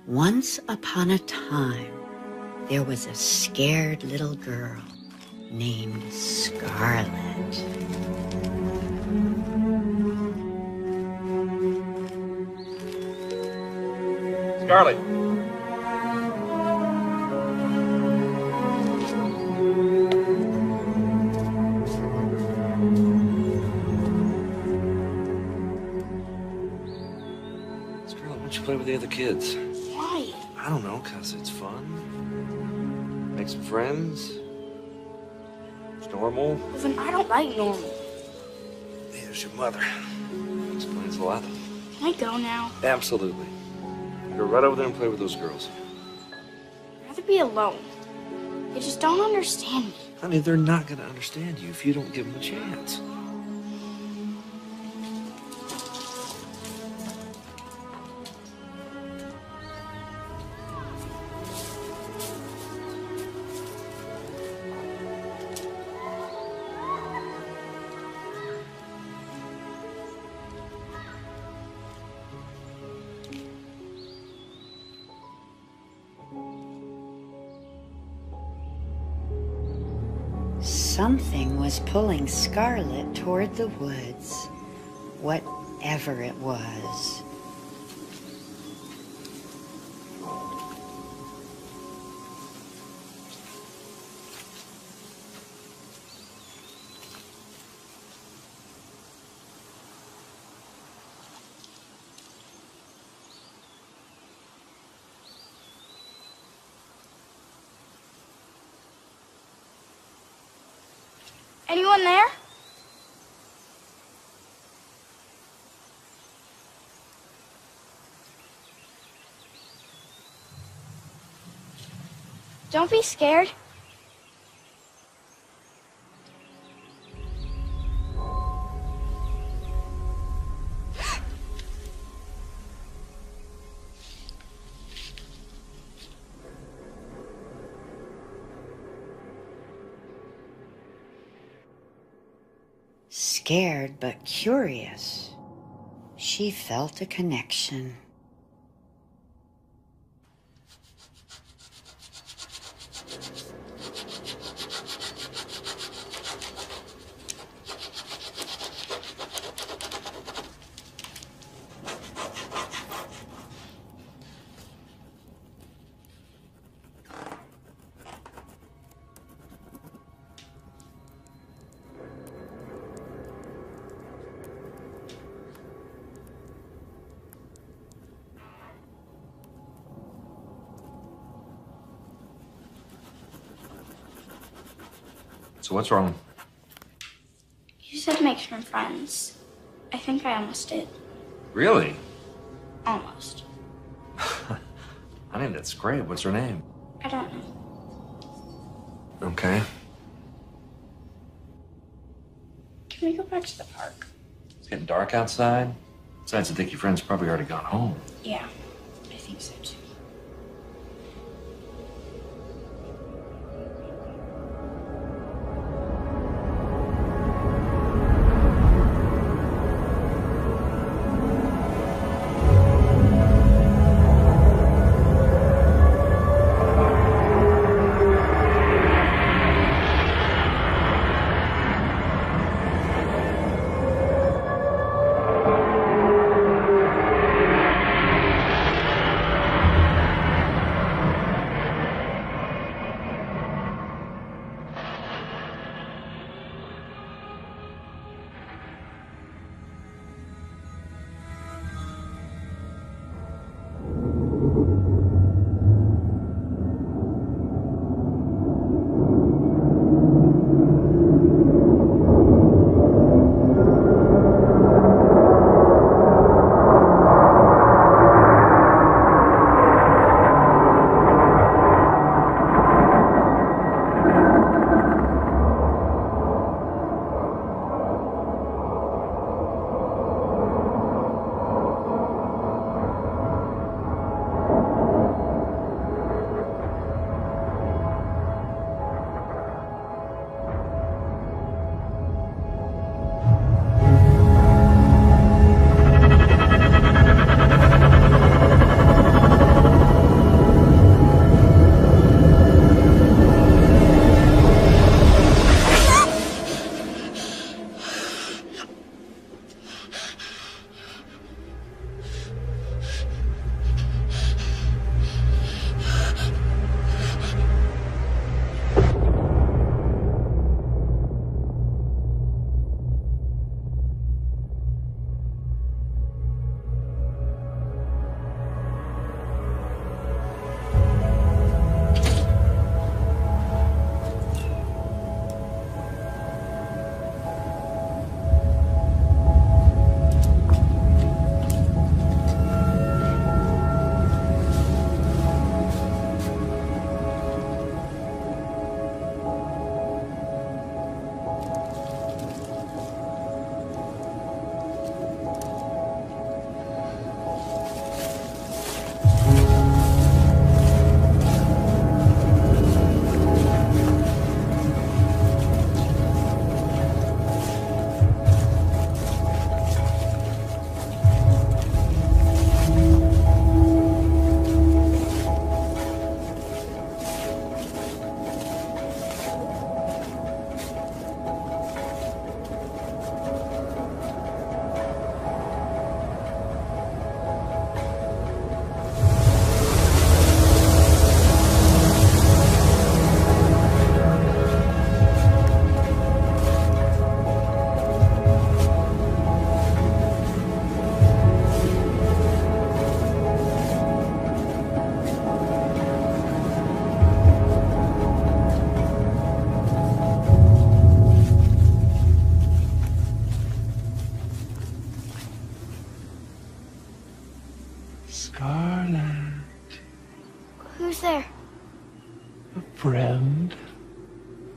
Once upon a time, there was a scared little girl named Scarlet. Scarlet. Scarlet, why don't you play with the other kids? Why? I don't know, 'cause it's fun. Make some friends. It's normal. Well, then I don't like normal. Here's your mother. Explains a lot. Can I go now? Absolutely. Go right over there and play with those girls. I'd rather be alone. They just don't understand me. Honey, they're not going to understand you if you don't give them a chance. Something was pulling Scarlet toward the woods, whatever it was. Anyone there? Don't be scared. Scared but curious, she felt a connection. So what's wrong? You said make some friends. I think I almost did. Really? Almost. Honey, that's great. What's her name? I don't know. Okay. Can we go back to the park? It's getting dark outside. Besides, I think your friend's probably already gone home. Yeah, I think so too. Scarlet. Who's there? A friend.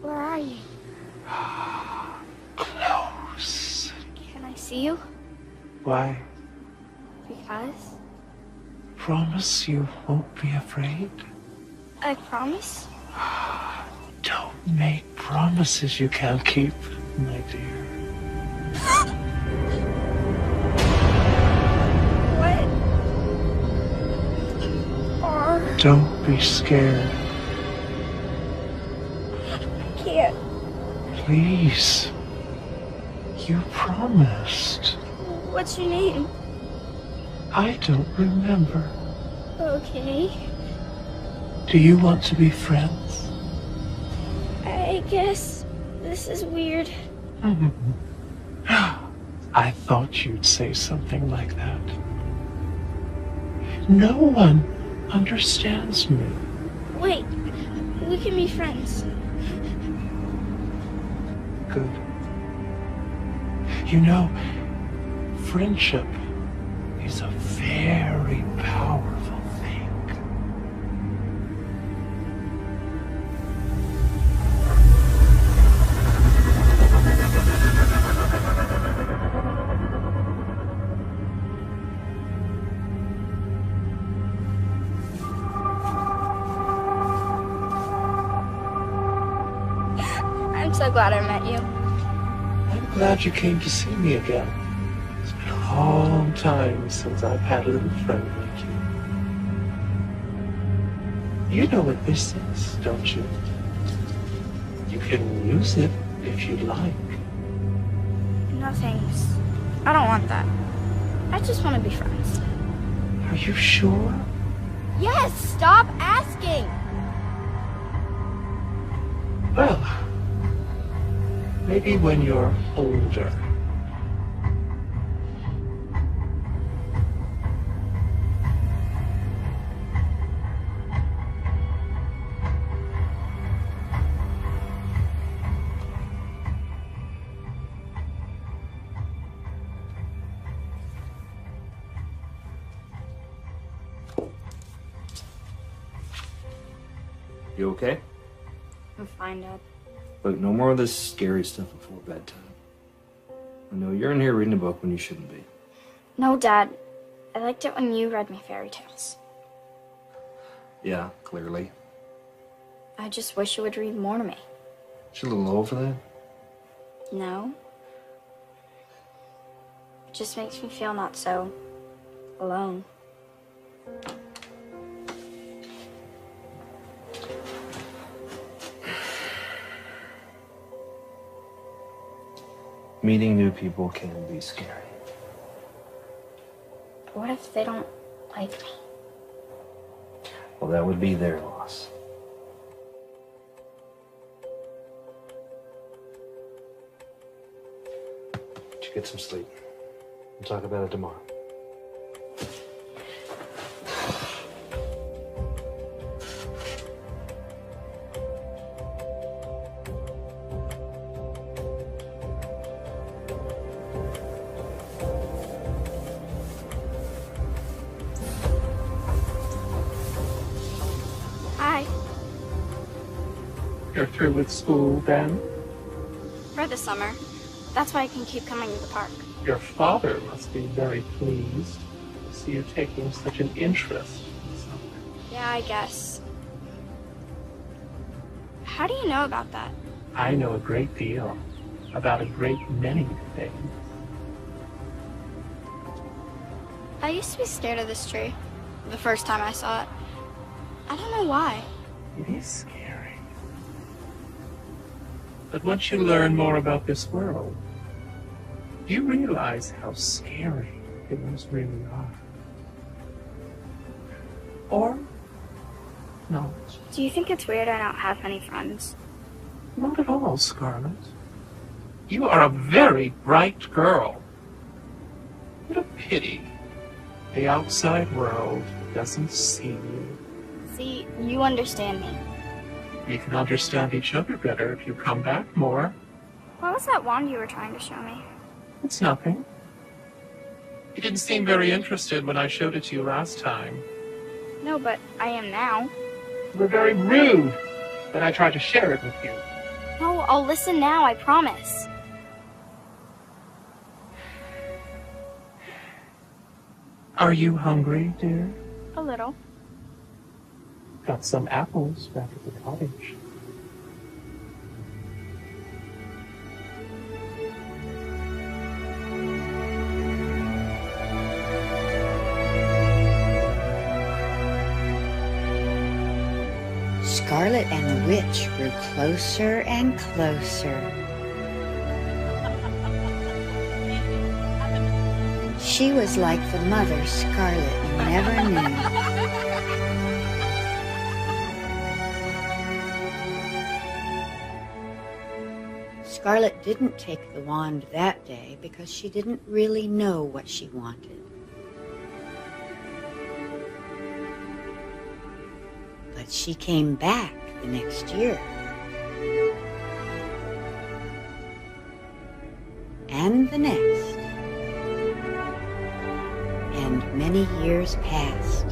Where are you? Close. Can I see you? Why? Because Promise you won't be afraid? I promise. Don't make promises you can't keep, my dear. What? Don't be scared. I can't. Please. You promised. What's your name? I don't remember. Okay. Do you want to be friends? I guess this is weird. I thought you'd say something like that. No one understands me. Wait, we can be friends. Good. You know, friendship is a very powerful thing. I'm so glad I met you. I'm glad you came to see me again. It's been a long time since I've had a little friend like you. You know what this is, don't you? You can use it if you like. No thanks. I don't want that. I just want to be friends. Are you sure? Yes, stop asking. Well, maybe when you're older. You okay? I'm fine, Dad. Look, no more of this scary stuff before bedtime. I know you're in here reading a book when you shouldn't be. No, Dad. I liked it when you read me fairy tales. Yeah, clearly. I just wish you would read more to me. She's a little old for that. No? It just makes me feel not so alone. Meeting new people can be scary. What if they don't like me? Well, that would be their loss. Did you get some sleep? We'll talk about it tomorrow. Hi. You're through with school then? For the summer. That's why I can keep coming to the park. Your father must be very pleased to see you taking such an interest in something. Yeah, I guess. How do you know about that? I know a great deal about a great many things. I used to be scared of this tree the first time I saw it. I don't know why. It is scary. But once you learn more about this world, you realize how scary things really are. Or not. Do you think it's weird I don't have many friends? Not at all, Scarlet. You are a very bright girl. What a pity the outside world doesn't see you. See, you understand me. We can understand each other better if you come back more. What was that wand you were trying to show me? It's nothing. You didn't seem very interested when I showed it to you last time. No, but I am now. You were very rude when I tried to share it with you. No, I'll listen now, I promise. Are you hungry, dear? A little. Got some apples back at the cottage. Scarlet and the witch grew closer and closer. She was like the mother Scarlet never knew. Scarlet didn't take the wand that day because she didn't really know what she wanted. But she came back the next year. And the next. And many years passed.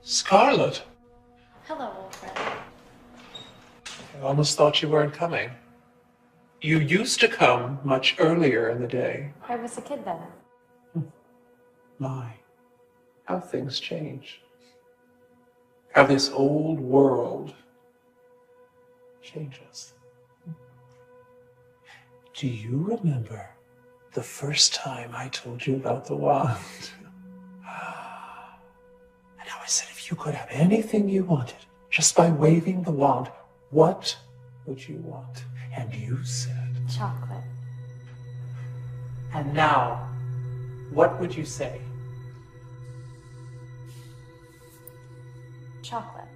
Scarlet! Hello, old friend. I almost thought you weren't coming. You used to come much earlier in the day. I was a kid then. My, how things change. How this old world changes. Do you remember the first time I told you about the wand? And how I said if you could have anything you wanted just by waving the wand, what would you want? And you said... Chocolate. And now, what would you say? Chocolate.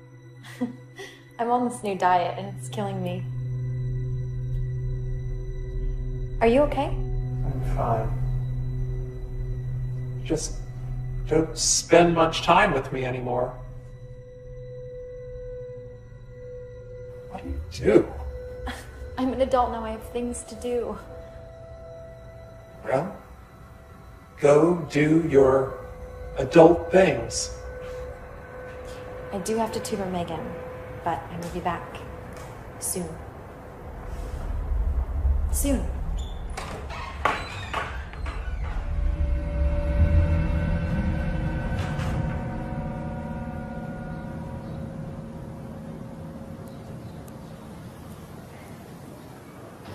I'm on this new diet and it's killing me. Are you okay? I'm fine. Just don't spend much time with me anymore. What do you do? I'm an adult now. I have things to do. Well, go do your adult things. I do have to tutor Megan, but I will be back soon. Soon.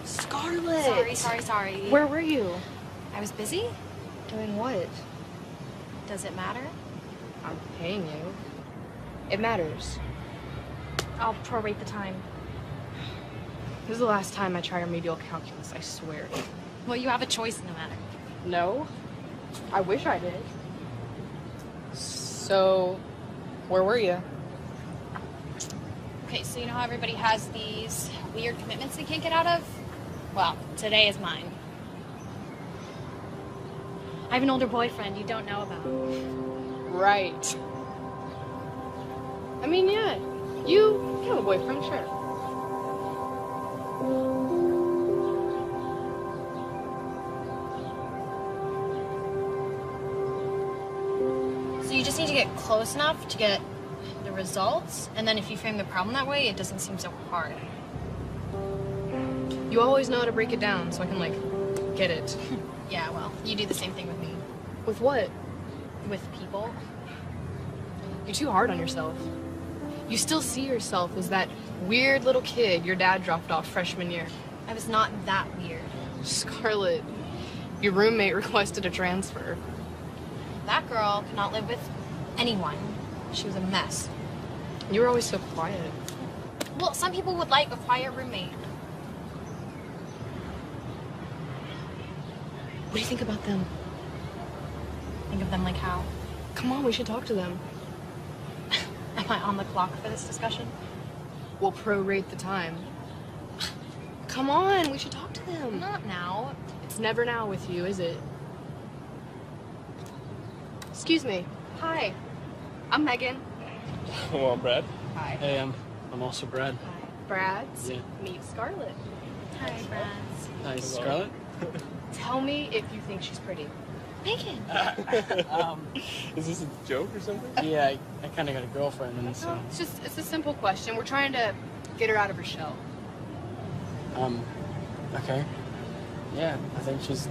Scarlet! Sorry. Where were you? I was busy? Doing what? Does it matter? I'm paying you. It matters. I'll prorate the time. This is the last time I try remedial calculus, I swear. Well, you have a choice in the matter. No? I wish I did. So, where were you? Okay, so you know how everybody has these weird commitments they can't get out of? Well, today is mine. I have an older boyfriend you don't know about. Right. I mean, yeah, you have a boyfriend, sure. So you just need to get close enough to get the results, and then if you frame the problem that way, it doesn't seem so hard. You always know how to break it down, so I can, like, get it. Yeah, well, you do the same thing with me. With what? With people. You're too hard on yourself. You still see yourself as that weird little kid your dad dropped off freshman year. I was not that weird. Scarlet, your roommate requested a transfer. That girl could not live with anyone. She was a mess. You were always so quiet. Well, some people would like a quiet roommate. What do you think about them? Think of them like how? Come on, we should talk to them. Am I on the clock for this discussion? We'll prorate the time. Come on, we should talk to them. Not now. It's never now with you, is it? Excuse me. Hi. I'm Megan. Well, I'm Brad. Hi. Hey, I'm also Brad. Hi. Brad's. Yeah. Meet Scarlett. Hi, Brad's. Hi, Scarlett. Tell me if you think she's pretty. Megan. Is this a joke or something? Yeah, I kind of got a girlfriend, and so. It's a simple question. We're trying to get her out of her shell. Okay. Yeah, I think she's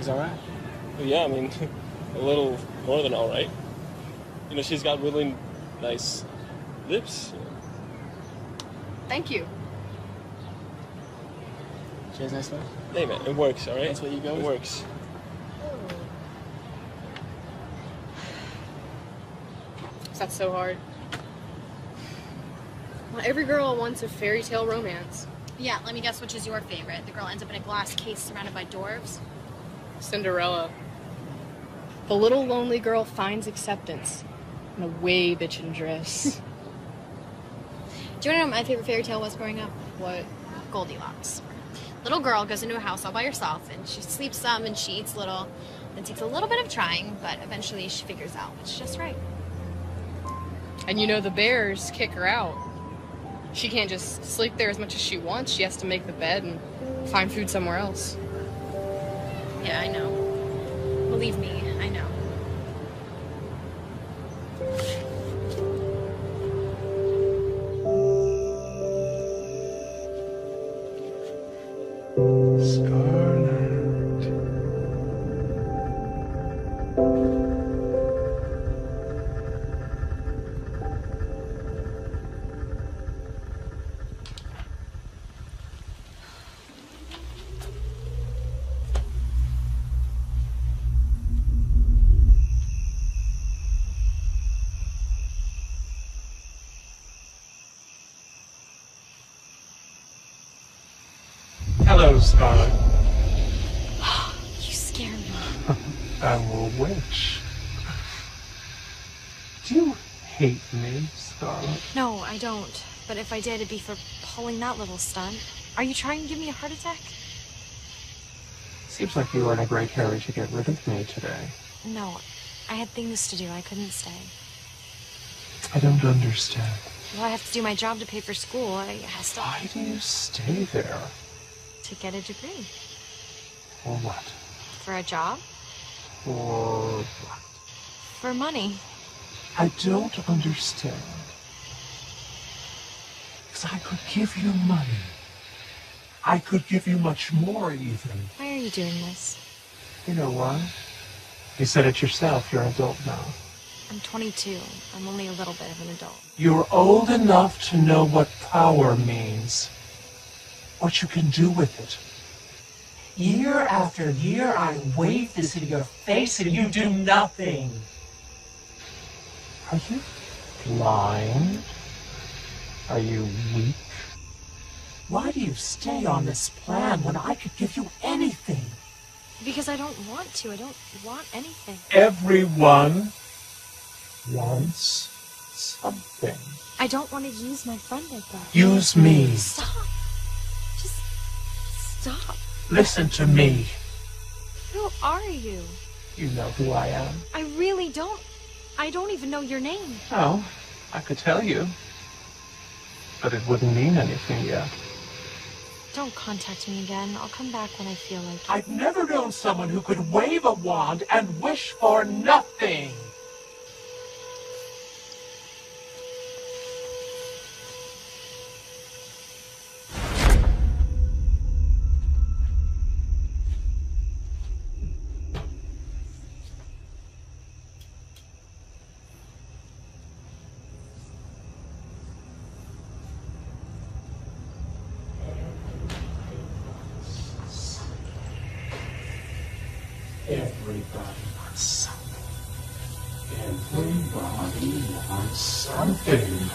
all right. Well, yeah, I mean, a little more than all right. You know, she's got really nice lips. Thank you. She has nice lips. Hey, man, it works, all right? That's what you go It with? works. Is that so hard? Well, every girl wants a fairy tale romance. Yeah, let me guess which is your favorite. The girl ends up in a glass case surrounded by dwarves. Cinderella. The little lonely girl finds acceptance in a way bitchin' dress. Do you want to know what my favorite fairy tale was growing up? What? Goldilocks. Little girl goes into a house all by herself, and she sleeps some and she eats little. It takes a little bit of trying, but eventually she figures out what's just right. And you know the bears kick her out. She can't just sleep there as much as she wants. She has to make the bed and find food somewhere else. Yeah, I know. Believe me, I know. Hello, Scarlett. You scare me. I'm a witch. Do you hate me, Scarlett? No, I don't. But if I did, it'd be for pulling that little stunt. Are you trying to give me a heart attack? Seems like you were in a great hurry to get rid of me today. No, I had things to do. I couldn't stay. I don't understand. Well, I have to do my job to pay for school. I has to... Why do you stay there? To get a degree. For what? For a job? For what? For money. I don't understand. Because I could give you money. I could give you much more, even. Why are you doing this? You know why? You said it yourself. You're an adult now. I'm 22. I'm only a little bit of an adult. You're old enough to know what power means. What you can do with it. Year after year, I wave this in your face and you do nothing. Are you blind? Are you weak? Why do you stay on this plan when I could give you anything? Because I don't want to. I don't want anything. Everyone wants something. I don't want to use my friend like that. Use me. Stop. Just stop. Listen to me. Who are you? You know who I am. I really don't. I don't even know your name. Oh, I could tell you. But it wouldn't mean anything yet. Don't contact me again. I'll come back when I feel like it. I've never known someone who could wave a wand and wish for nothing. Everybody wants something. Everybody wants something.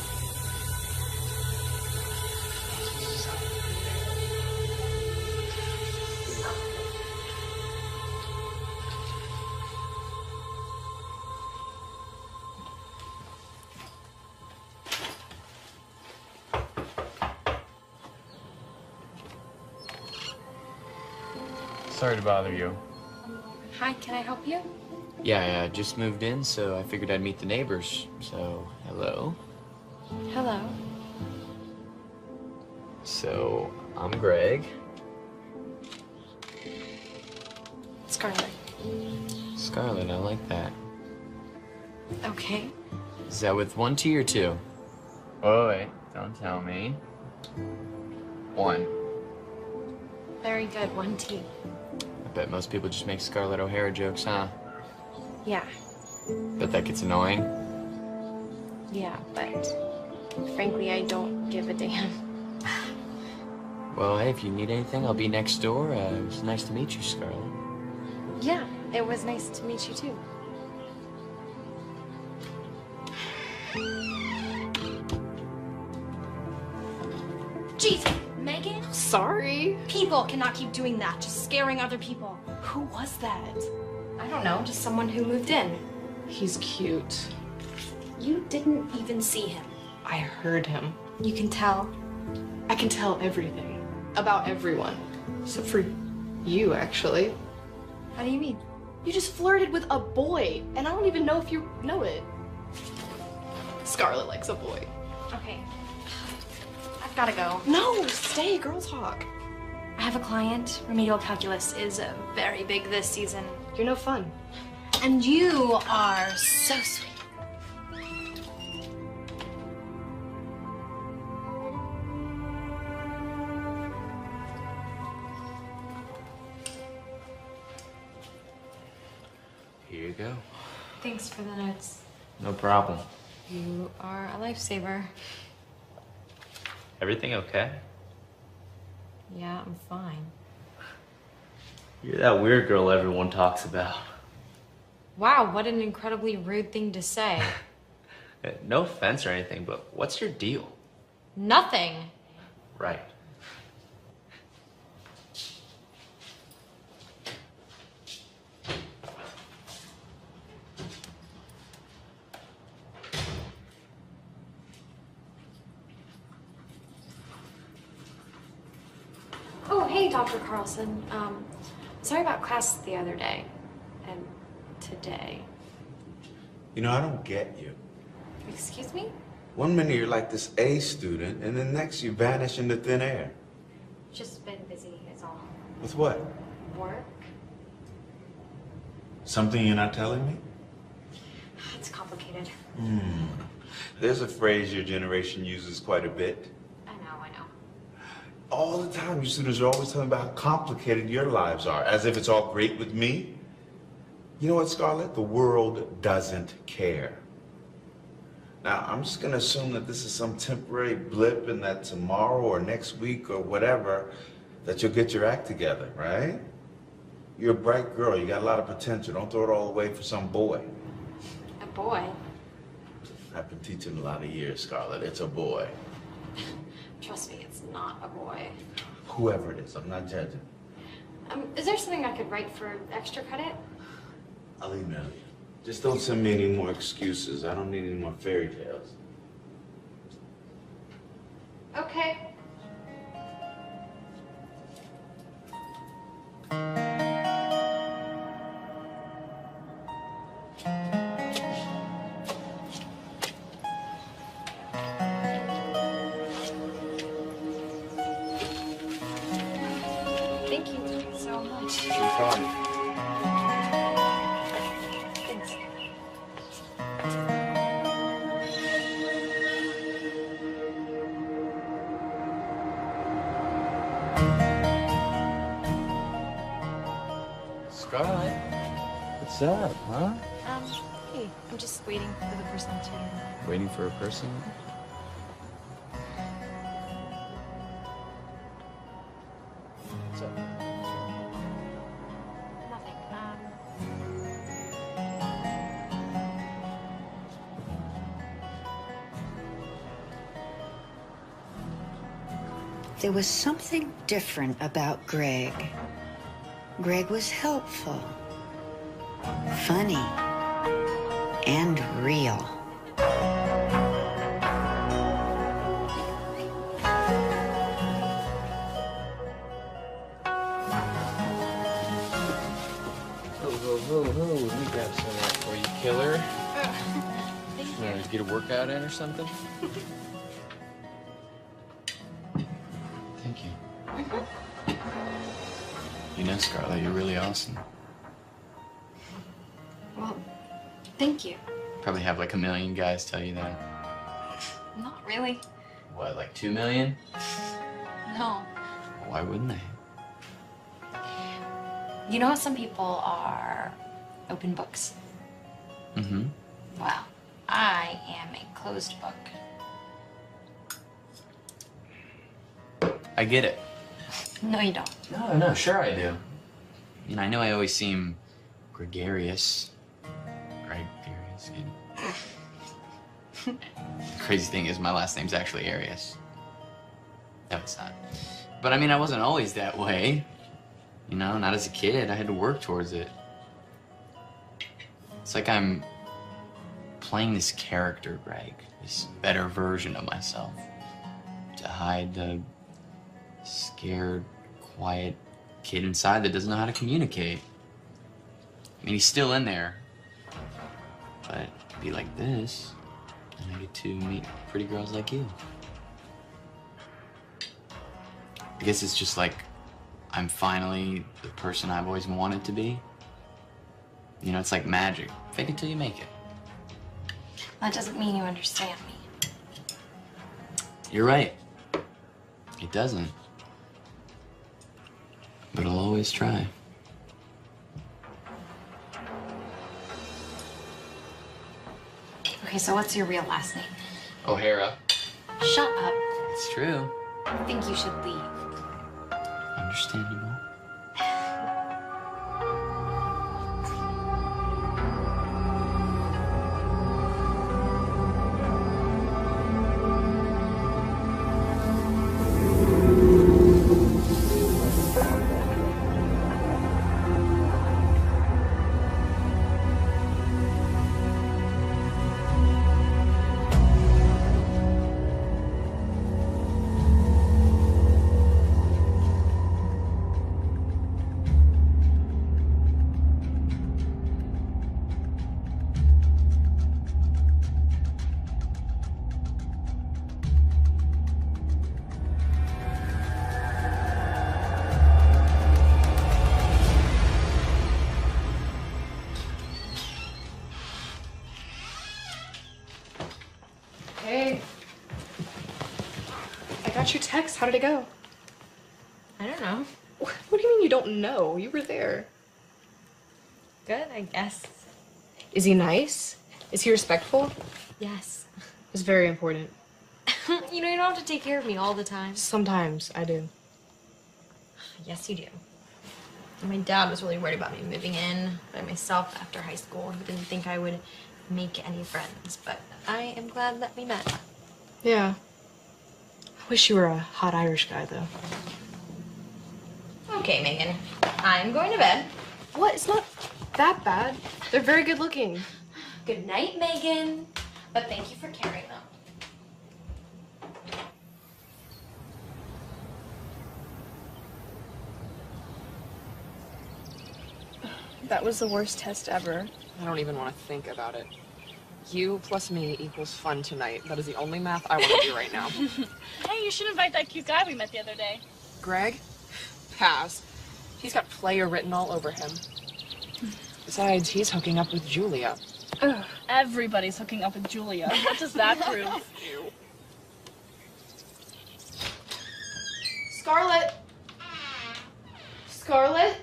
Sorry to bother you. Hi, can I help you? Yeah, I just moved in, so I figured I'd meet the neighbors. So, hello. Hello. So, I'm Greg. Scarlett. Scarlett, I like that. Okay. Is that with 1 T or 2? Oh, wait, don't tell me. 1. Very good. 1 T. I bet most people just make Scarlett O'Hara jokes, huh? Yeah. Bet that gets annoying. Yeah, but frankly, I don't give a damn. Well, hey, if you need anything, I'll be next door. It was nice to meet you, Scarlett. Yeah, it was nice to meet you too. Jeez, Megan? Sorry. People cannot keep doing that, just scaring other people. Who was that? I don't know, just someone who moved in. He's cute. You didn't even see him. I heard him. You can tell. I can tell everything about everyone, except for you, actually. How do you mean? You just flirted with a boy, and I don't even know if you know it. Scarlett likes a boy. Okay. I've gotta go. No, stay, girl talk. I have a client. Remedial calculus is very big this season. You're no fun. And you are so sweet. Here you go. Thanks for the notes. No problem. You are a lifesaver. Everything okay? Yeah, I'm fine. You're that weird girl everyone talks about. Wow, what an incredibly rude thing to say. No offense or anything, but what's your deal? Nothing. Right. Oh, hey, Dr. Carlson. Sorry about class the other day. And today. You know, I don't get you. Excuse me? One minute you're like this A student, and then next you vanish into thin air. Just been busy, is all. With what? Work? Something you're not telling me? It's complicated. There's a phrase your generation uses quite a bit. I know. All the time, you students are always telling about how complicated your lives are, as if it's all great with me. You know what, Scarlett? The world doesn't care. Now, I'm just gonna assume that this is some temporary blip and that tomorrow or next week or whatever, that you'll get your act together, right? You're a bright girl, you got a lot of potential. Don't throw it all away for some boy. A boy? I've been teaching a lot of years, Scarlett. It's a boy. Trust me, it's not a boy. Whoever it is, I'm not judging. Is there something I could write for extra credit? I'll email you. Just don't send me any more excuses. I don't need any more fairy tales. Okay. Thank you so much. No problem. Thanks. Scarlett, what's up, huh? Hey, I'm just waiting for the person to... Waiting for a person? What's up? Nothing. There was something different about Greg. Greg was helpful, funny, and real. Ho, ho, ho, ho. Let me grab some of that for you, killer. Thank you. Get a workout in or something? Thank you. You know, Scarlett, you're really awesome. Well, thank you. Probably have like 1 million guys tell you that. Not really. What, like 2 million? No. Why wouldn't they? You know how some people are open books? Mm-hmm. Well, I am a closed book. I get it. No, you don't. No, sure I do. You know, I know I always seem gregarious. Gregarious. Crazy thing is, my last name's actually Arias. No, it's not. But I mean, I wasn't always that way. You know, not as a kid. I had to work towards it. It's like I'm playing this character, Greg. This better version of myself. To hide the scared, quiet kid inside that doesn't know how to communicate. I mean, he's still in there. But it'd be like this, and I get to meet pretty girls like you. I guess it's just like I'm finally the person I've always wanted to be. You know, it's like magic. Fake it till you make it. That doesn't mean you understand me. You're right. It doesn't. But I'll always try. Okay, so what's your real last name? O'Hara. Shut up. It's true. I think you should leave. Understandable. Hey. I got your text. How did it go? I don't know. What do you mean you don't know? You were there. Good, I guess. Is he nice? Is he respectful? Yes. It's very important. You know, you don't have to take care of me all the time. Sometimes I do. Yes, you do. My dad was really worried about me moving in by myself after high school. He didn't think I would make any friends, but I am glad that we met. Yeah. I wish you were a hot Irish guy, though. Okay, Megan. I'm going to bed. What? It's not that bad. They're very good looking. Good night, Megan. But thank you for carrying them. That was the worst test ever. I don't even want to think about it. You plus me equals fun tonight. That is the only math I want to do right now. Hey, you should invite that cute guy we met the other day. Greg? Pass. He's got player written all over him. Besides, he's hooking up with Julia. Ugh, everybody's hooking up with Julia. What does that prove? Ew. Scarlett! Scarlett?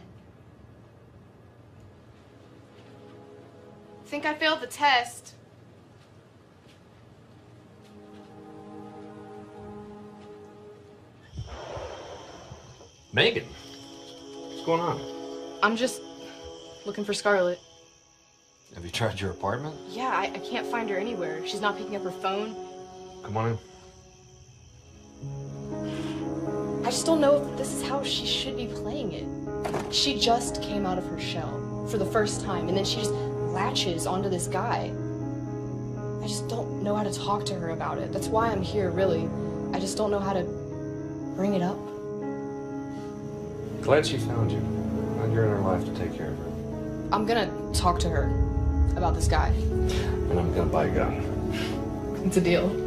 I think I failed the test. Megan, what's going on? I'm just looking for Scarlett. Have you tried your apartment? Yeah, I can't find her anywhere. She's not picking up her phone. Come on in. I just don't know if this is how she should be playing it. She just came out of her shell for the first time, and then she just latches onto this guy. I just don't know how to talk to her about it. That's why I'm here, really. I just don't know how to bring it up. Glad she found you. Glad you're in her life to take care of her. I'm gonna talk to her about this guy. And I'm gonna buy a gun. It's a deal.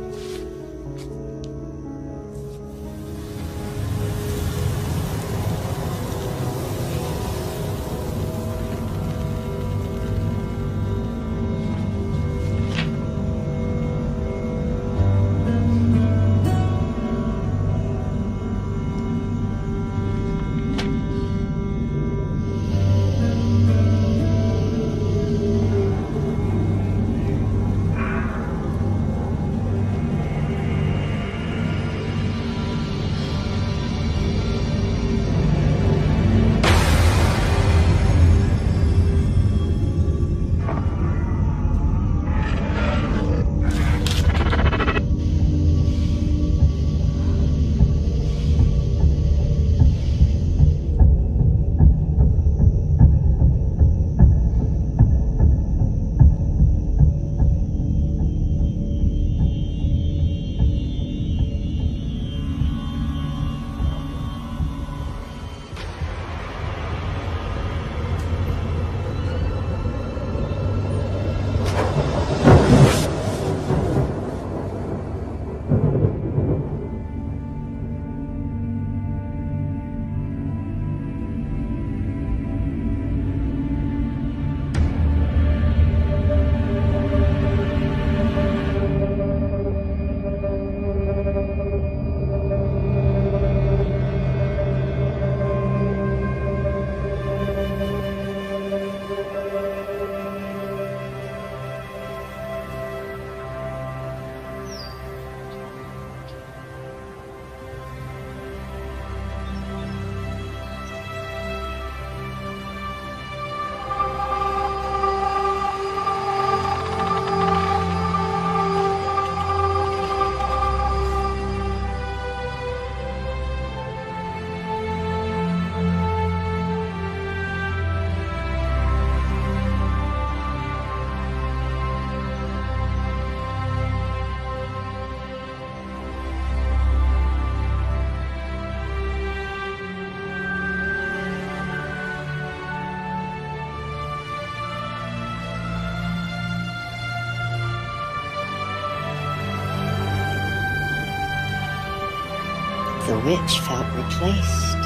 The witch felt replaced,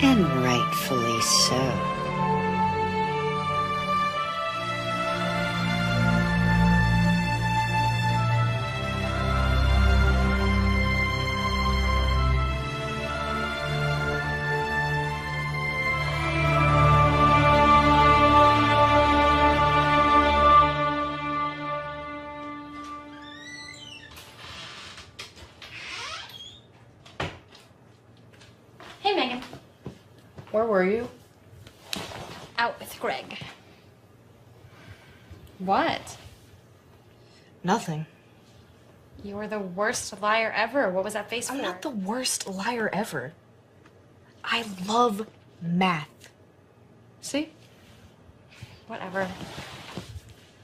and rightfully so. Hey, Megan. Where were you? Out with Greg. What? Nothing. You were the worst liar ever. What was that face for? I'm not the worst liar ever. I love math. See? Whatever.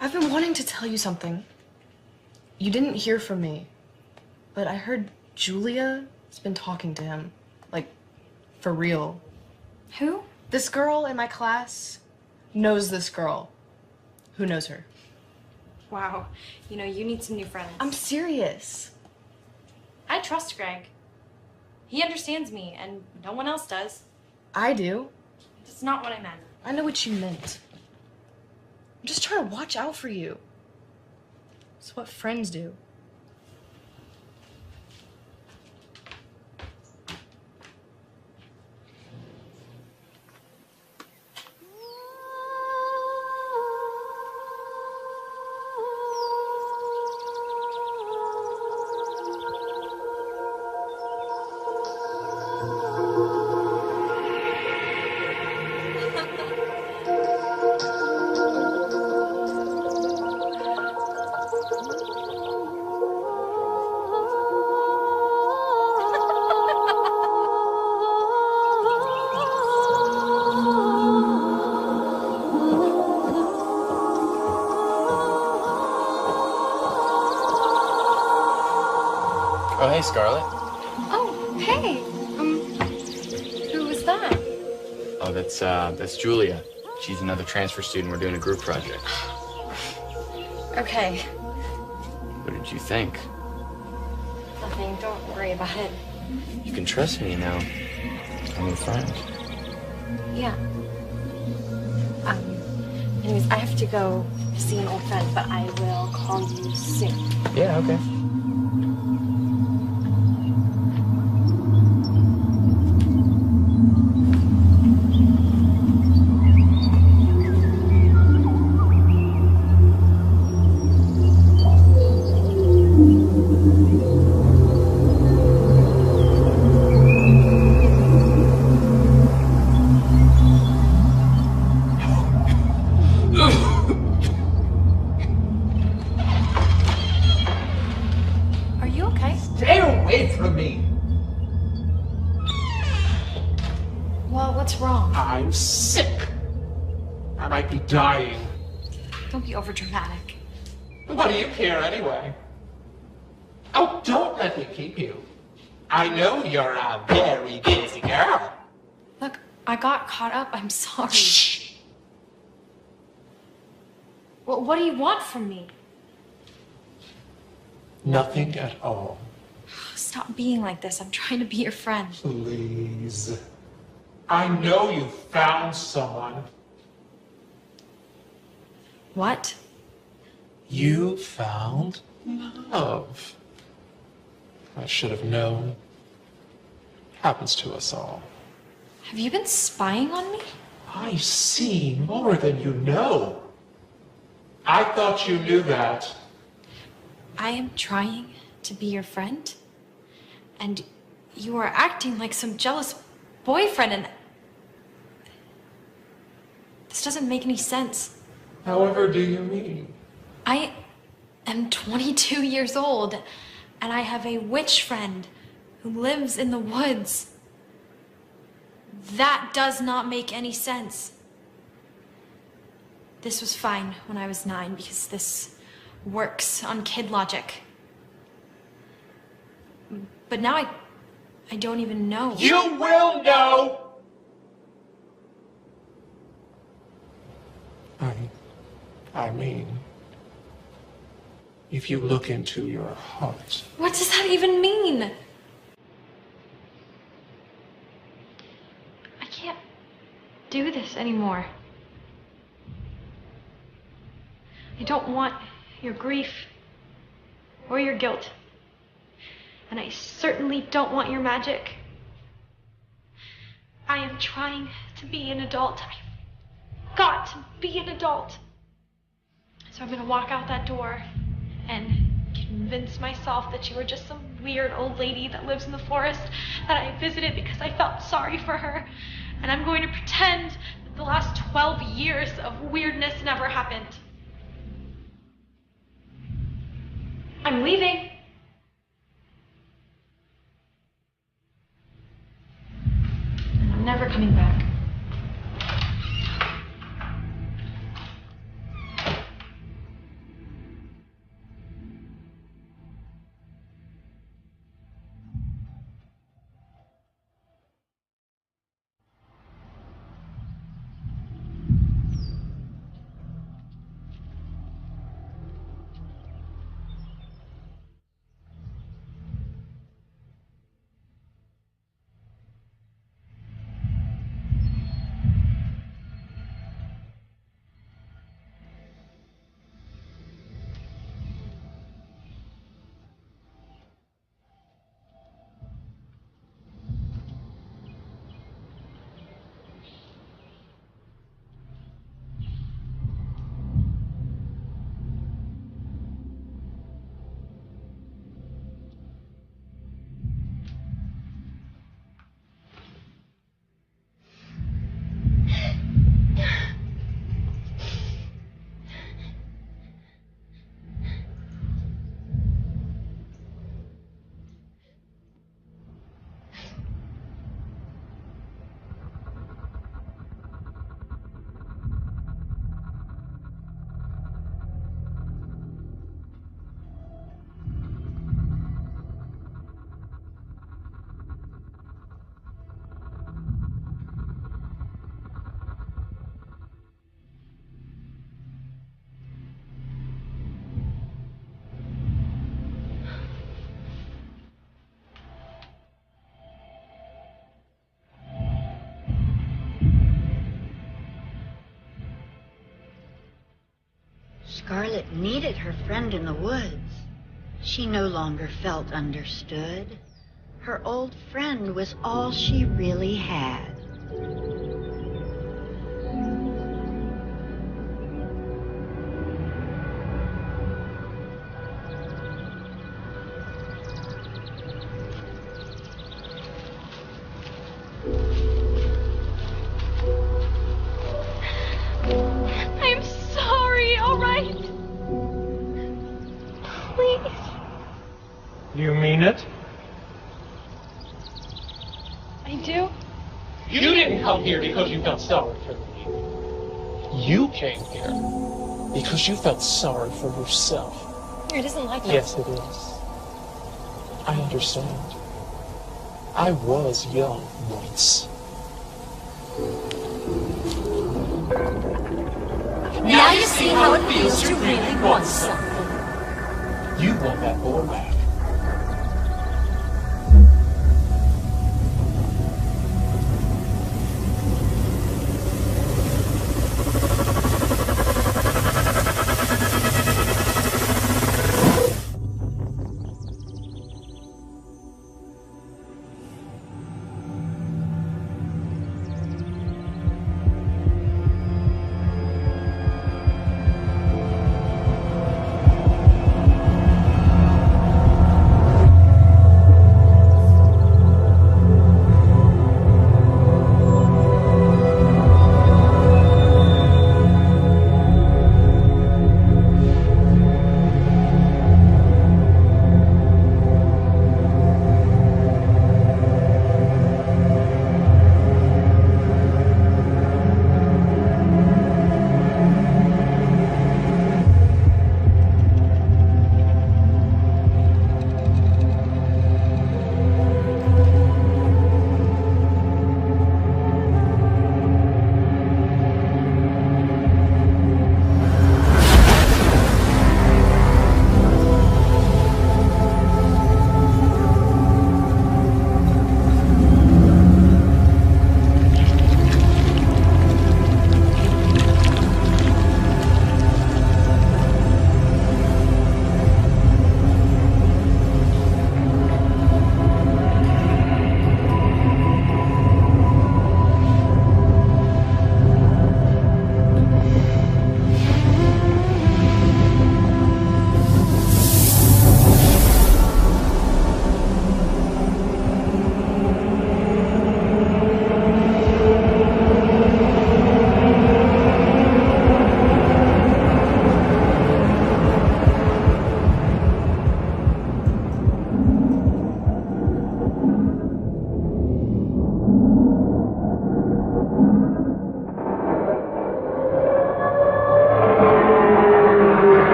I've been wanting to tell you something. You didn't hear from me, but I heard Julia's been talking to him. Like, for real. Who? This girl in my class knows this girl. Who knows her? Wow. You know, you need some new friends. I'm serious. I trust Greg. He understands me, and no one else does. I do. That's not what I meant. I know what you meant. I'm just trying to watch out for you. It's what friends do. Oh, hey, Scarlett. Oh, hey. Who was that? Oh, that's Julia. She's another transfer student. We're doing a group project. Okay. What did you think? Nothing. Don't worry about it. You can trust me now. I'm your friend. Yeah. Anyways, I have to go see an old friend, but I will call you soon. Yeah, okay. Are you okay? Stay away from me! Well, what's wrong? I'm sick. I might be dying. Don't be overdramatic. What do you care anyway? Oh, don't let me keep you. I know you're a very busy girl. Look, I got caught up. I'm sorry. Shh. Well, what do you want from me? Nothing at all. Stop being like this. I'm trying to be your friend. Please. I know you found someone. What? You found love. I should have known. Happens to us all. Have you been spying on me? I see more than you know. I thought you knew that. I am trying to be your friend, and you are acting like some jealous boyfriend, and this doesn't make any sense. However do you mean? I am 22 years old, and I have a witch friend who lives in the woods. That does not make any sense. This was fine when I was 9 because this works on kid logic. But now I don't even know. You will know! I mean, if you look into your heart. What does that even mean? I can't do this anymore. I don't want your grief or your guilt. And I certainly don't want your magic. I am trying to be an adult. I've got to be an adult. So I'm gonna walk out that door and convince myself that you were just some weird old lady that lives in the forest that I visited because I felt sorry for her. And I'm going to pretend that the last 12 years of weirdness never happened. I'm leaving. And I'm never coming back. Scarlet needed her friend in the woods. She no longer felt understood. Her old friend was all she really had. I'm sorry, all right? Please. You mean it? I do? You didn't come here because you felt sorry for me. You came here because you felt sorry for yourself. It isn't like that. Yes, it is. I understand. I was young once. Now you see how it feels to really want something. You want that boy back.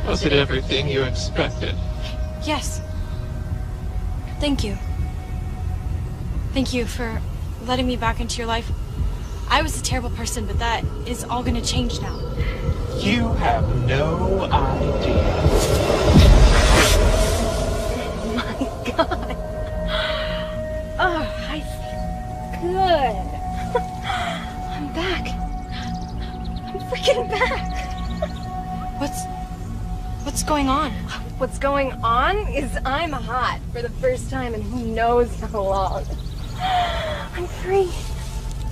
Was it everything you expected? Yes. Thank you. Thank you for letting me back into your life. I was a terrible person, but that is all gonna change now. You have no idea. Oh my god. Oh, I feel good. I'm back. I'm freaking back. What's going on? What's going on is I'm hot for the first time in who knows how long. I'm free.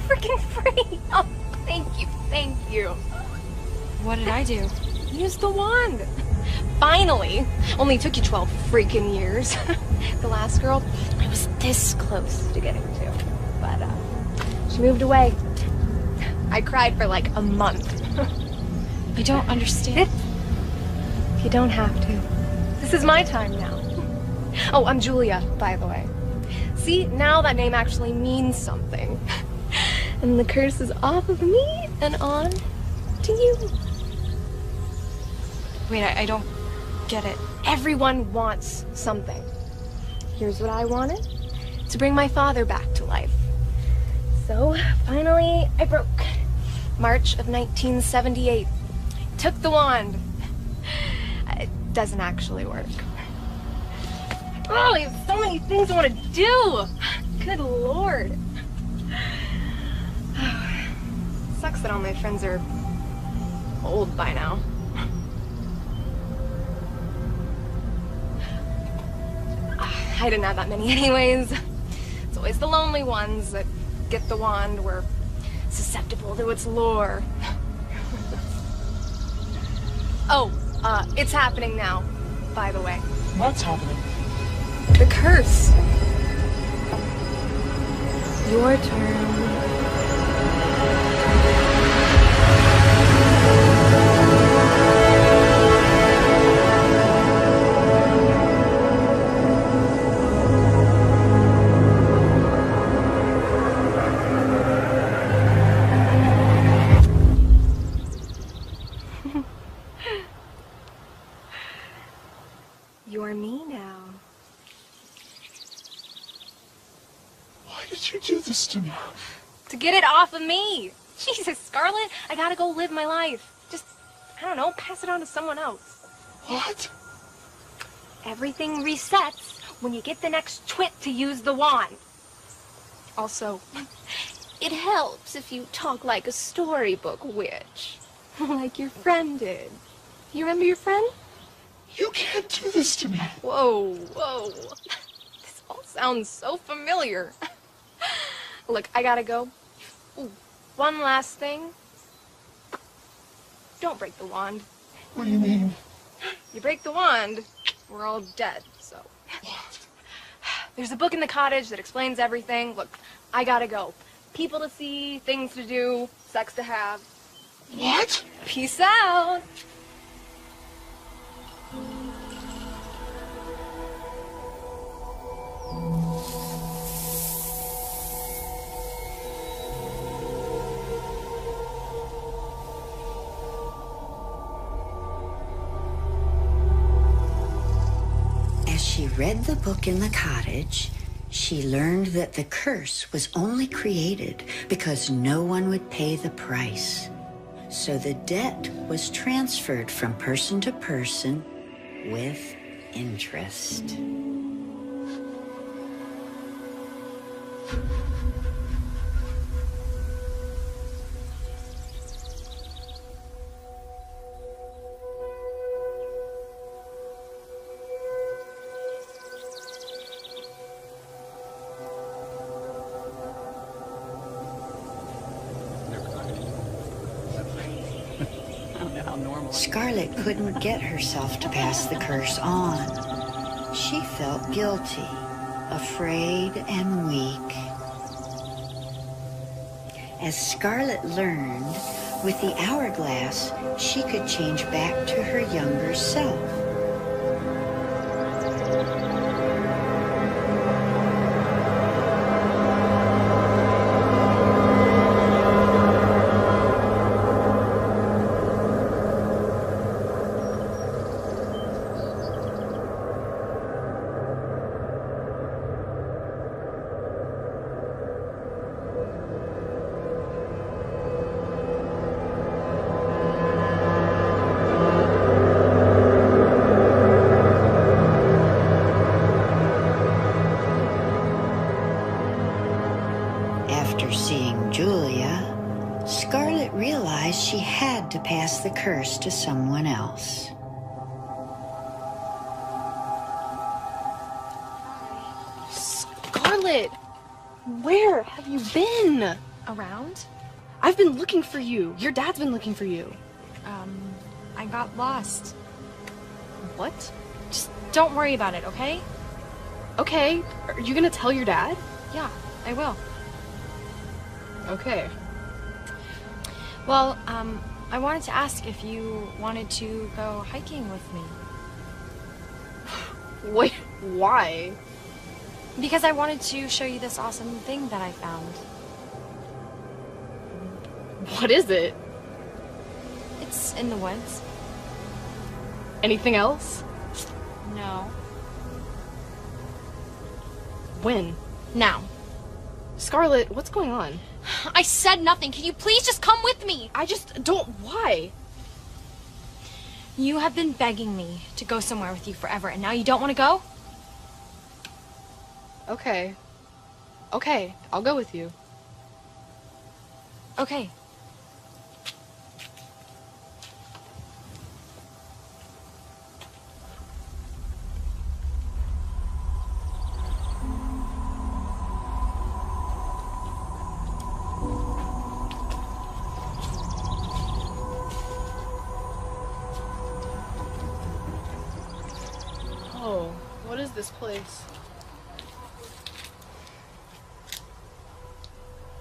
Freaking free. Oh, thank you, thank you. What did I do? Use the wand. Finally. Only took you 12 freaking years. The last girl, I was this close to getting to. But, she moved away. I cried for like a month. I don't understand. You don't have to. This is my time now. Oh, I'm Julia, by the way. See, now that name actually means something. And the curse is off of me and on to you. Wait, I don't get it. Everyone wants something. Here's what I wanted. To bring my father back to life. So, finally, I broke. March of 1978. Took the wand. doesn't actually work. Oh, I have so many things I want to do! Good lord. Sucks that all my friends are old by now. I didn't have that many anyways. It's always the lonely ones that get the wand, were susceptible to its lure. Oh, it's happening now, by the way. What's happening? The curse. Your turn. You're me now. Why did you do this to me? To get it off of me. Jesus, Scarlett, I gotta go live my life. Just, I don't know, pass it on to someone else. What? Everything resets when you get the next twit to use the wand. Also, it helps if you talk like a storybook witch. Like your friend did. You remember your friend? You can't do this to me. Whoa, whoa. This all sounds so familiar. Look, I gotta go. Ooh, one last thing. Don't break the wand. What do you mean? You break the wand, we're all dead, so. There's a book in the cottage that explains everything. Look, I gotta go. People to see, things to do, sex to have. What? Peace out. As she read the book in the cottage, she learned that the curse was only created because no one would pay the price. So the debt was transferred from person to person with interest. Scarlett couldn't get herself to pass the curse on. She felt guilty, afraid, and weak. As Scarlett learned, with the hourglass, she could change back to her younger self. She had to pass the curse to someone else. Scarlett, where have you been? Around? I've been looking for you. Your dad's been looking for you. I got lost. What? Just don't worry about it, okay? Okay. Are you gonna tell your dad? Yeah, I will. Okay. Well, I wanted to ask if you wanted to go hiking with me. Wait, why? Because I wanted to show you this awesome thing that I found. What is it? It's in the woods. Anything else? No. When? Now. Scarlett, what's going on? I said nothing. Can you please just come with me? I just don't. Why? You have been begging me to go somewhere with you forever, and now you don't want to go? Okay. Okay, I'll go with you. Okay. Oh, what is this place?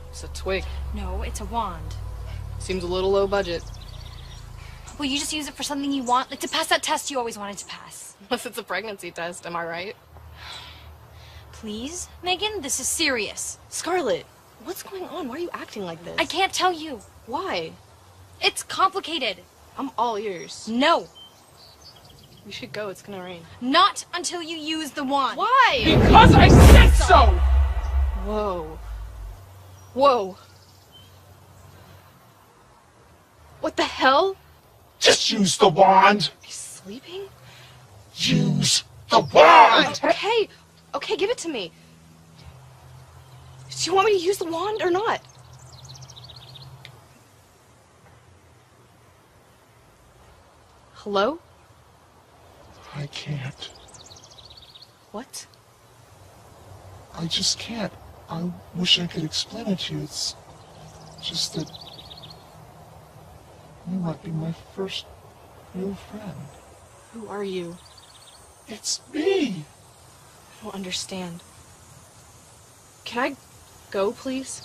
It's a twig. No, it's a wand. Seems a little low budget. Will you just use it for something you want? Like to pass that test you always wanted to pass. Unless it's a pregnancy test, am I right? Please, Megan, this is serious. Scarlett, what's going on? Why are you acting like this? I can't tell you. Why? It's complicated. I'm all ears. No. We should go, it's gonna rain. Not until you use the wand. Why? Because I said so! Whoa. Whoa. What the hell? Just use the wand! Are you sleeping? Use the wand! Okay. Okay, give it to me. Do you want me to use the wand or not? Hello? I can't. What? I just can't. I wish I could explain it to you. It's just that you might be my first real friend. Who are you? It's me! I don't understand. Can I go, please?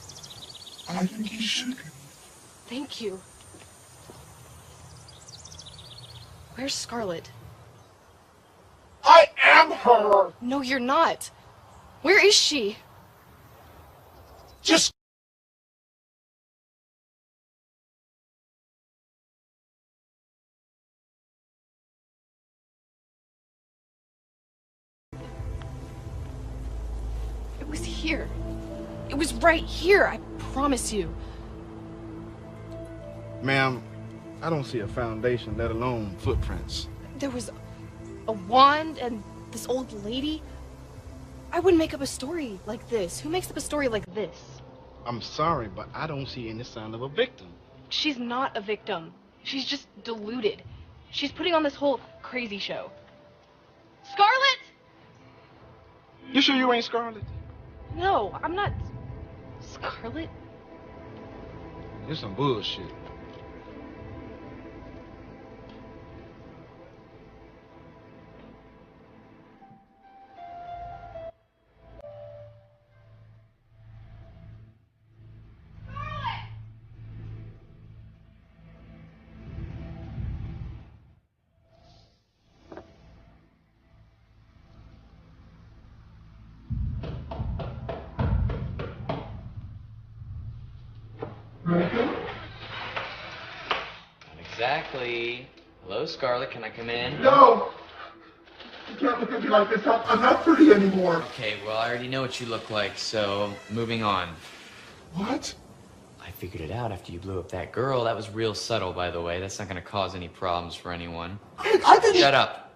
I think you should. Thank you. Where's Scarlett? I am her! No, you're not. Where is she? Just It was here. It was right here, I promise you. Ma'am, I don't see a foundation, let alone footprints. There was a wand and this old lady. I wouldn't make up a story like this. Who makes up a story like this? I'm sorry, but I don't see any sign of a victim. She's not a victim. She's just deluded. She's putting on this whole crazy show. Scarlett! You sure you ain't Scarlett? No, I'm not Scarlett. It's some bullshit. Exactly. Hello, Scarlett. Can I come in? No! You can't look at me like this. I'm not pretty anymore. Okay, well, I already know what you look like, so moving on. What? I figured it out after you blew up that girl. That was real subtle, by the way. That's not going to cause any problems for anyone. I didn't... Shut up.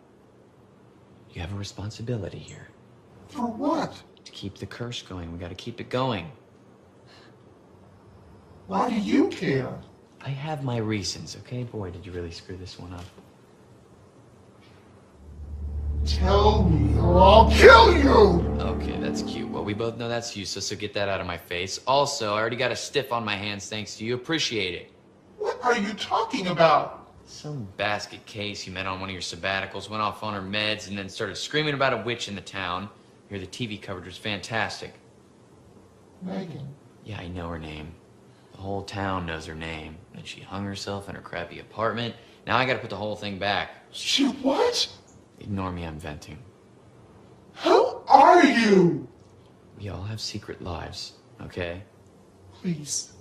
You have a responsibility here. For what? To keep the curse going. We got to keep it going. Why do you care? I have my reasons, okay? Boy, did you really screw this one up. Tell me or I'll kill you! Okay, that's cute. Well, we both know that's useless, so get that out of my face. Also, I already got a stiff on my hands thanks to you. Appreciate it. What are you talking about? Some basket case you met on one of your sabbaticals, went off on her meds, and then started screaming about a witch in the town. Here, the TV coverage was fantastic. Megan. Yeah, I know her name. The whole town knows her name. And she hung herself in her crappy apartment. Now I gotta put the whole thing back. She what? Ignore me, I'm venting. Who are you? We all have secret lives, okay? Please.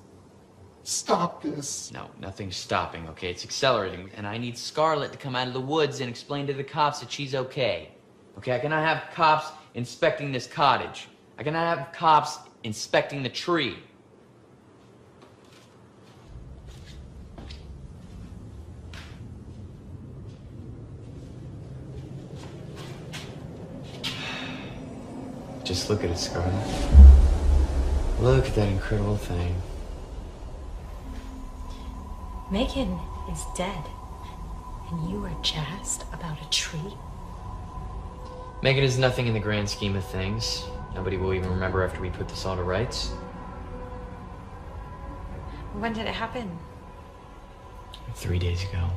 Stop this. No, nothing's stopping, okay? It's accelerating. And I need Scarlett to come out of the woods and explain to the cops that she's okay. Okay, I cannot have cops inspecting this cottage. I cannot have cops inspecting the tree. Just look at it, Scarlet. Look at that incredible thing. Megan is dead, and you are jazzed about a tree? Megan is nothing in the grand scheme of things. Nobody will even remember after we put this all to rights. When did it happen? 3 days ago.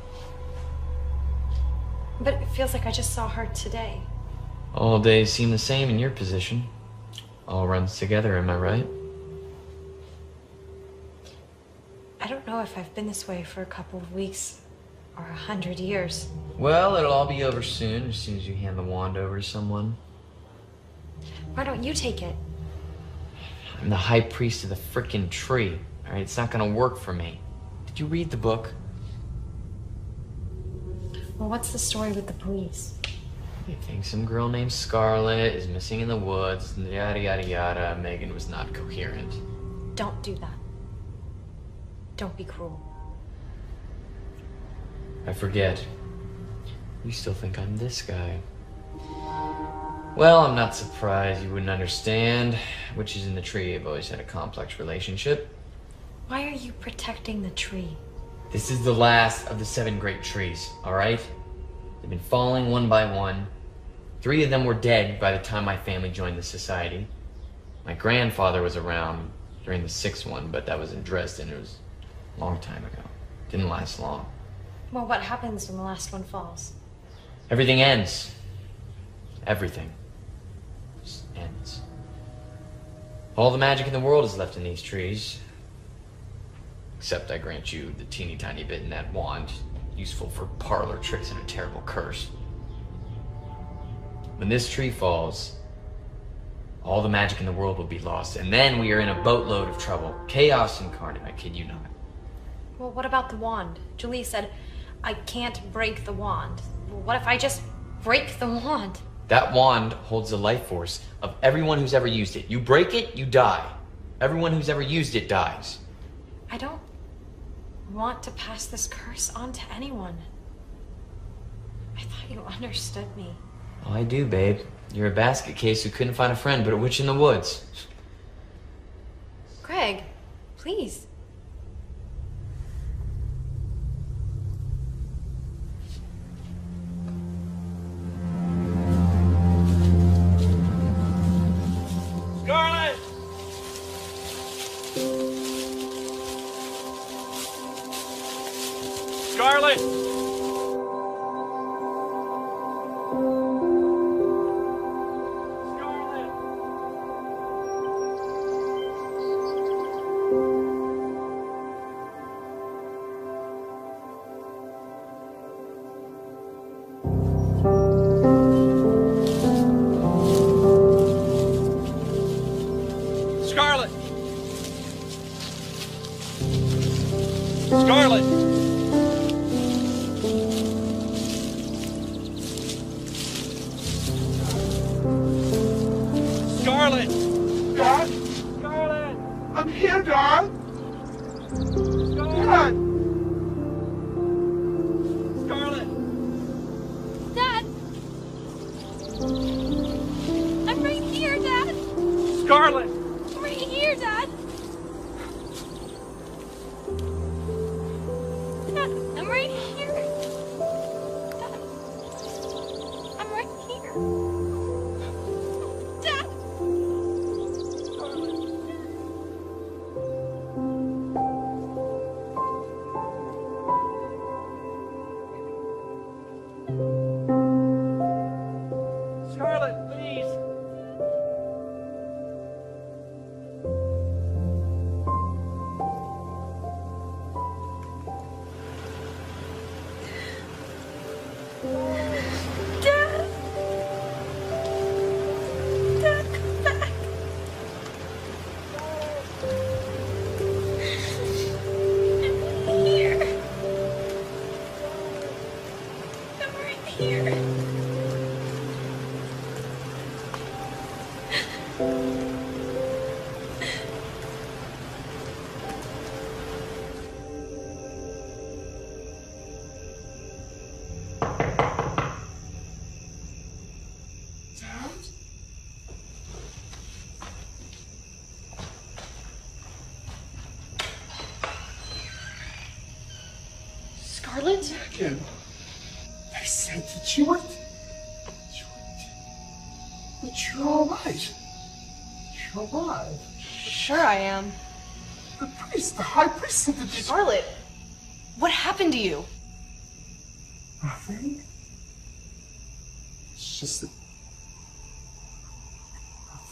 But it feels like I just saw her today. All days seem the same in your position. All runs together, am I right? I don't know if I've been this way for a couple of weeks or 100 years. Well, it'll all be over soon, as soon as you hand the wand over to someone. Why don't you take it? I'm the high priest of the frickin' tree. All right, it's not gonna work for me. Did you read the book? Well, what's the story with the police? They think some girl named Scarlet is missing in the woods, and yada yada yada. Megan was not coherent. Don't do that. Don't be cruel. I forget. You still think I'm this guy. Well, I'm not surprised you wouldn't understand. Witches in the tree have always had a complex relationship. Why are you protecting the tree? This is the last of the 7 great trees, all right? They've been falling one by one. 3 of them were dead by the time my family joined the society. My grandfather was around during the 6th one, but that was in Dresden. It was a long time ago. Didn't last long. Well, what happens when the last one falls? Everything ends. Everything just ends. All the magic in the world is left in these trees. Except I grant you the teeny tiny bit in that wand, useful for parlor tricks and a terrible curse. When this tree falls, all the magic in the world will be lost, and then we are in a boatload of trouble. Chaos incarnate, I kid you not. Well, what about the wand? Julie said, I can't break the wand. Well, what if I just break the wand? That wand holds the life force of everyone who's ever used it. You break it, you die. Everyone who's ever used it dies. I don't want to pass this curse on to anyone. I thought you understood me. Oh, I do, babe. You're a basket case who couldn't find a friend but a witch in the woods. Greg, please. Scarlet! Scarlet! Scarlet! Scarlet! Scarlet! Dad? Scarlet! I'm here, Dad! Dad! Scarlet! Dad! I'm right here, Dad! Scarlet! I'm right here, Dad! Dad, I'm right here! Dad, I'm right here! Dad! Scarlet, please! Dad! Dad, come back! I'm here! I'm right here! Scarlet? Megan, they said that you were that you're all right. You're alive. Sure I am. The priest, the high priest said that you... Scarlet, what happened to you? Nothing. It's just that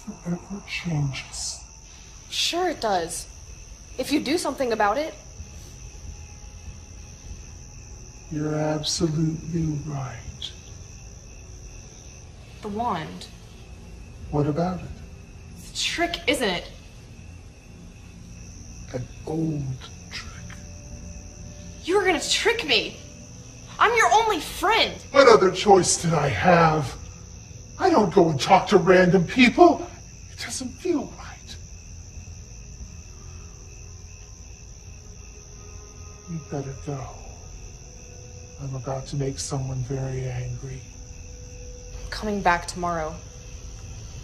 nothing ever changes. Sure it does. If you do something about it. You're absolutely right. The wand. What about it? It's a trick, isn't it? An old trick. You were gonna trick me. I'm your only friend. What other choice did I have? I don't go and talk to random people. It doesn't feel right. You better go. I'm about to make someone very angry. I'm coming back tomorrow.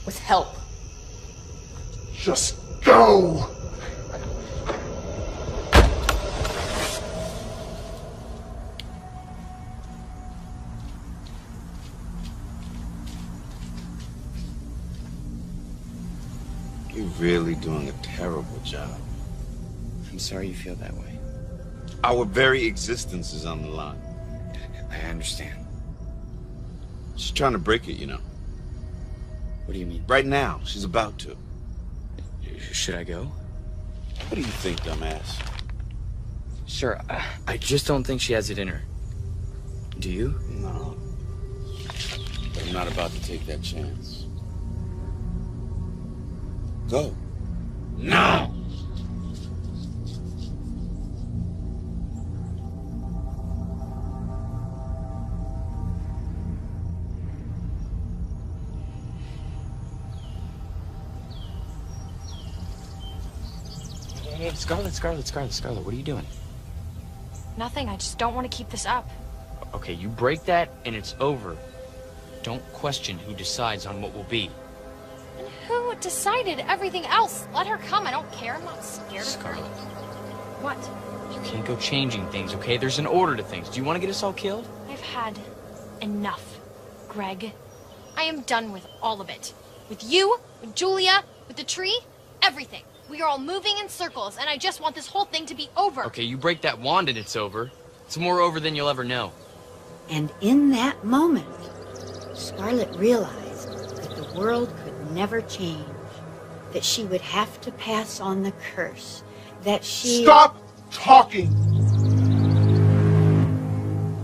With help. Just go! You're really doing a terrible job. I'm sorry you feel that way. Our very existence is on the line. I understand. She's trying to break it, you know. What do you mean? Right now, she's about to. Should I go? What do you think, dumbass? Sure, I just don't think she has it in her. Do you? No. But I'm not about to take that chance. Go. Now! Hey, Scarlet, what are you doing? Nothing, I just don't want to keep this up. Okay, you break that and it's over. Don't question who decides on what will be. And who decided everything else? Let her come, I don't care, I'm not scared of her. Scarlet, What? you can't go changing things, okay? There's an order to things. Do you want to get us all killed? I've had enough, Greg. I am done with all of it. With you, with Julia, with the tree, everything. We are all moving in circles, and I just want this whole thing to be over. Okay, you break that wand and it's over. It's more over than you'll ever know. And in that moment, Scarlet realized that the world could never change, that she would have to pass on the curse, that she... Stop talking!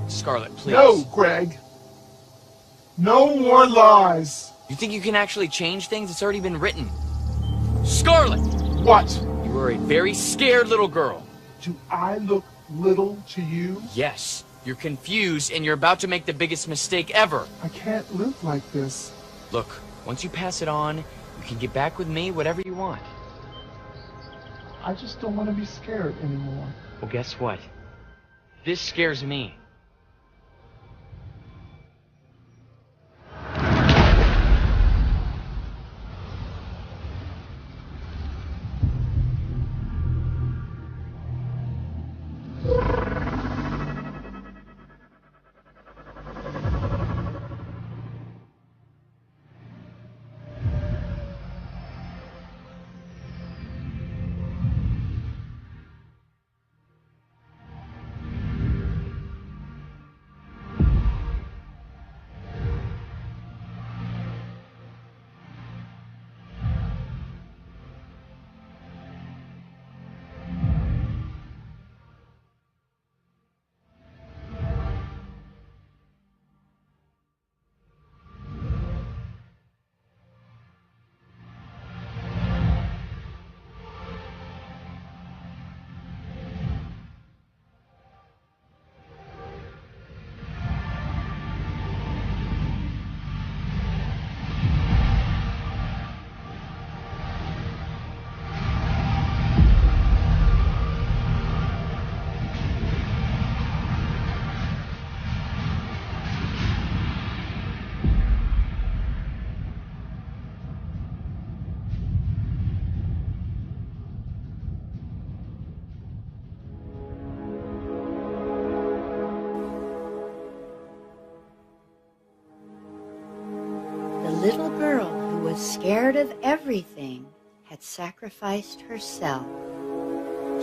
Scarlet, please. No, Greg. No more lies. You think you can actually change things? It's already been written. Scarlet! What? You are a very scared little girl. Do I look little to you? Yes. You're confused and you're about to make the biggest mistake ever. I can't live like this. Look, once you pass it on, you can get back with me, whatever you want. I just don't want to be scared anymore. Well, guess what? This scares me. was scared of everything, had sacrificed herself.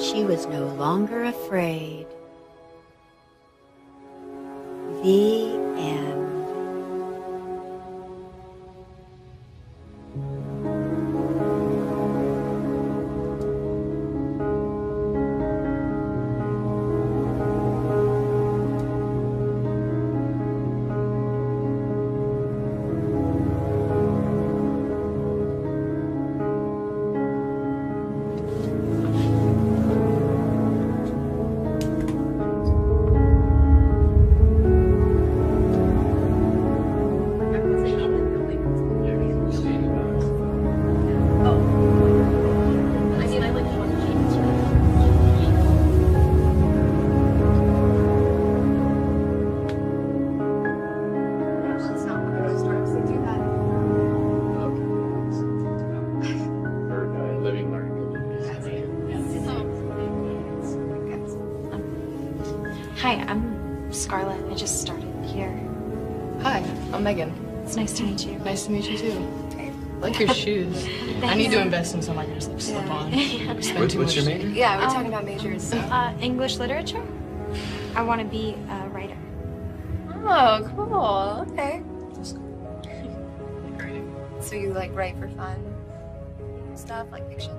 She was no longer afraid. The end. Hi, I'm Scarlett. I just started here. Hi, I'm Megan. It's nice to meet you. Nice to meet you too. I like your shoes. I need to invest in some I can just like slip on. What's your major? Yeah, we're talking about majors. English literature. I want to be a writer. Oh, cool. Okay. So you like write for fun stuff, like fiction?